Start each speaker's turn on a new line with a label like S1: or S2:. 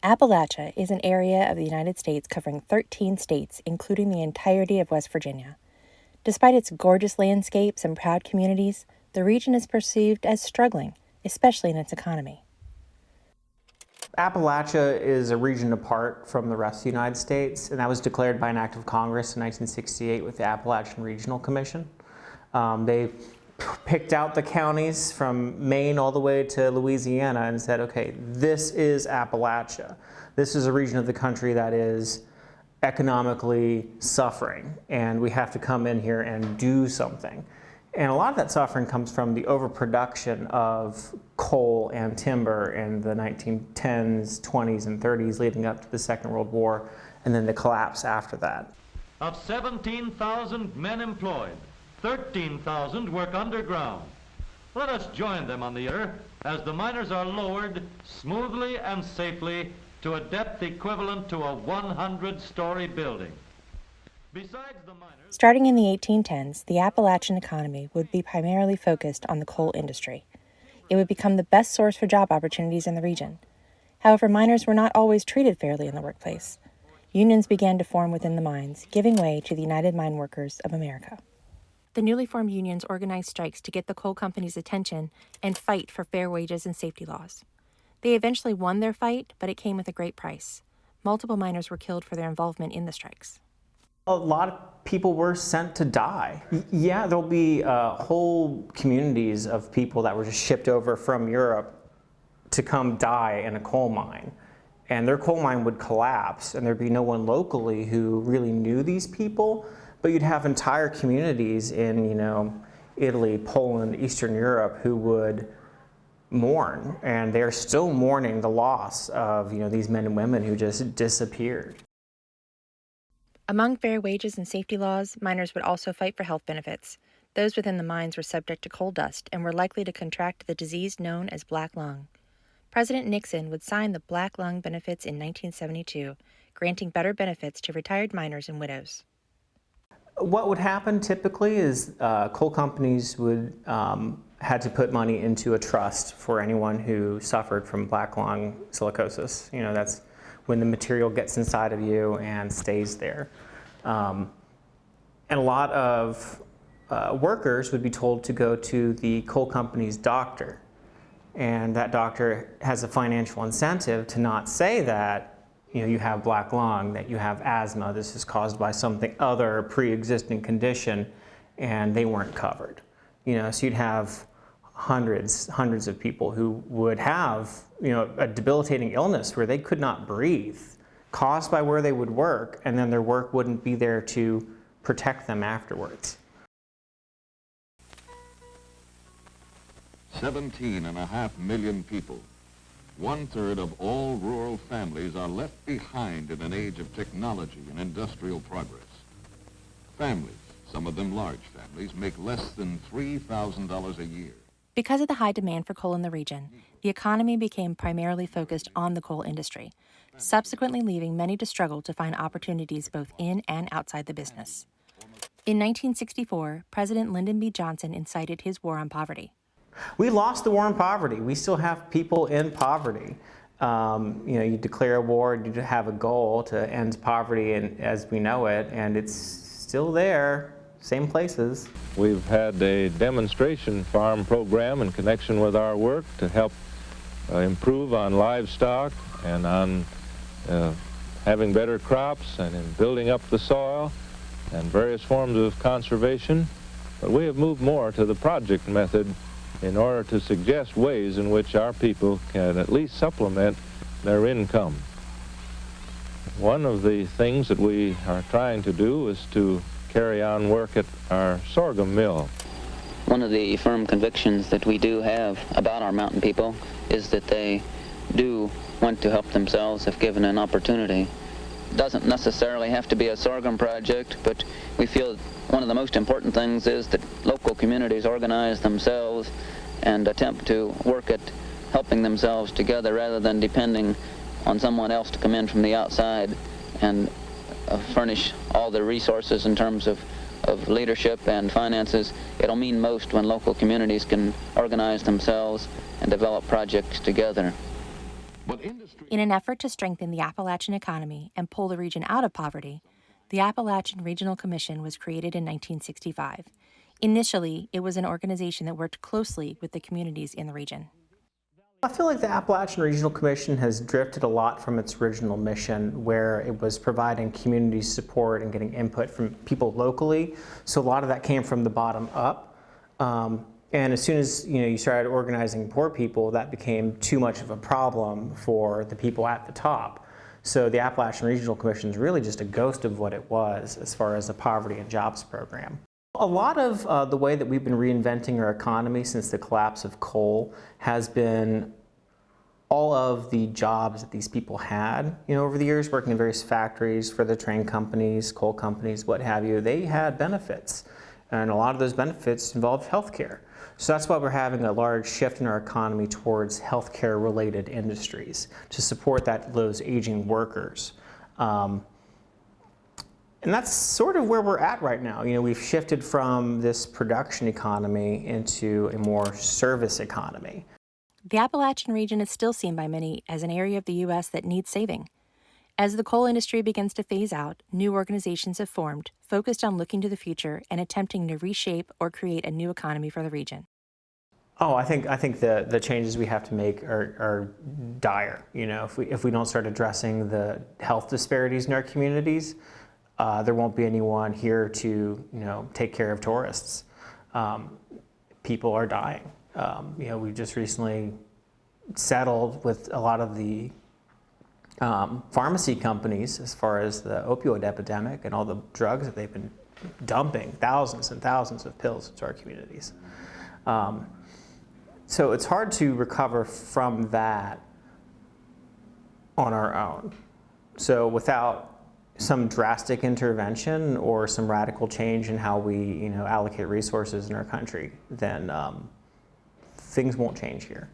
S1: Appalachia is an area of the United States covering 13 states, including the entirety of West Virginia. Despite its gorgeous landscapes and proud communities, the region is perceived as struggling, especially in its economy.
S2: Appalachia is a region apart from the rest of the United States, and that was declared by an act of Congress in 1968 with the Appalachian Regional Commission. They picked out the counties from Maine all the way to Louisiana and said, okay, this is Appalachia. This is a region of the country that is economically suffering, and we have to come in here and do something. And a lot of that suffering comes from the overproduction of coal and timber in the 1910s, 20s, and 30s leading up to the Second World War, and then the collapse after that.
S3: Of 17,000 men employed, 13,000 work underground. Let us join them on the earth as the miners are lowered smoothly and safely to a depth equivalent to a 100-story building. Besides the miners,
S1: starting in the 1810s, the Appalachian economy would be primarily focused on the coal industry. It would become the best source for job opportunities in the region. However, miners were not always treated fairly in the workplace. Unions began to form within the mines, giving way to the United Mine Workers of America. The newly formed unions organized strikes to get the coal companies' attention and fight for fair wages and safety laws. They eventually won their fight, but it came with a great price. Multiple miners were killed for their involvement in the strikes.
S2: A lot of people were sent to die. Yeah, there'll be whole communities of people that were just shipped over from Europe to come die in a coal mine. And their coal mine would collapse, and there'd be no one locally who really knew these people. But you'd have entire communities in, Italy, Poland, Eastern Europe who would mourn, and they're still mourning the loss of, these men and women who just disappeared.
S1: Among fair wages and safety laws, miners would also fight for health benefits. Those within the mines were subject to coal dust and were likely to contract the disease known as black lung. President Nixon would sign the black lung benefits in 1972, granting better benefits to retired miners and widows.
S2: What would happen typically is coal companies would had to put money into a trust for anyone who suffered from black lung silicosis. That's when the material gets inside of you and stays there. And a lot of workers would be told to go to the coal company's doctor. And that doctor has a financial incentive to not say that you have black lung, that you have asthma, this is caused by something other pre-existing condition, and they weren't covered. So you'd have hundreds of people who would have, a debilitating illness where they could not breathe, caused by where they would work, and then their work wouldn't be there to protect them afterwards.
S4: 17.5 million people. 1/3 of all rural families are left behind in an age of technology and industrial progress. Families, some of them large families, make less than $3,000 a year.
S1: Because of the high demand for coal in the region, the economy became primarily focused on the coal industry, subsequently leaving many to struggle to find opportunities both in and outside the business. In 1964, President Lyndon B. Johnson incited his war on poverty.
S2: We lost the war on poverty. We still have people in poverty. You declare a war, you have a goal to end poverty as we know it, and it's still there, same places.
S5: We've had a demonstration farm program in connection with our work to help improve on livestock and on having better crops and in building up the soil and various forms of conservation. But we have moved more to the project method in order to suggest ways in which our people can at least supplement their income. One of the things that we are trying to do is to carry on work at our sorghum mill.
S6: One of the firm convictions that we do have about our mountain people is that they do want to help themselves if given an opportunity. It doesn't necessarily have to be a sorghum project, but we feel one of the most important things is that local communities organize themselves and attempt to work at helping themselves together rather than depending on someone else to come in from the outside and furnish all the resources in terms of leadership and finances. It'll mean most when local communities can organize themselves and develop projects together.
S4: But industry...
S1: In an effort to strengthen the Appalachian economy and pull the region out of poverty, the Appalachian Regional Commission was created in 1965. Initially, it was an organization that worked closely with the communities in the region.
S2: I feel like the Appalachian Regional Commission has drifted a lot from its original mission, where it was providing community support and getting input from people locally. So a lot of that came from the bottom up. And as soon as you started organizing poor people, that became too much of a problem for the people at the top. So the Appalachian Regional Commission is really just a ghost of what it was as far as a poverty and jobs program. A lot of the way that we've been reinventing our economy since the collapse of coal has been all of the jobs that these people had, over the years, working in various factories for the train companies, coal companies, what have you. They had benefits, and a lot of those benefits involved health care. So that's why we're having a large shift in our economy towards healthcare related industries to support those aging workers. And that's sort of where we're at right now. We've shifted from this production economy into a more service economy.
S1: The Appalachian region is still seen by many as an area of the U.S. that needs saving. As the coal industry begins to phase out, new organizations have formed, focused on looking to the future and attempting to reshape or create a new economy for the region.
S2: Oh, I think the changes we have to make are dire. If we don't start addressing the health disparities in our communities, there won't be anyone here to take care of tourists. People are dying. We just recently settled with a lot of the pharmacy companies as far as the opioid epidemic and all the drugs that they've been dumping, thousands and thousands of pills into our communities. So it's hard to recover from that on our own. So without some drastic intervention or some radical change in how we allocate resources in our country, then things won't change here.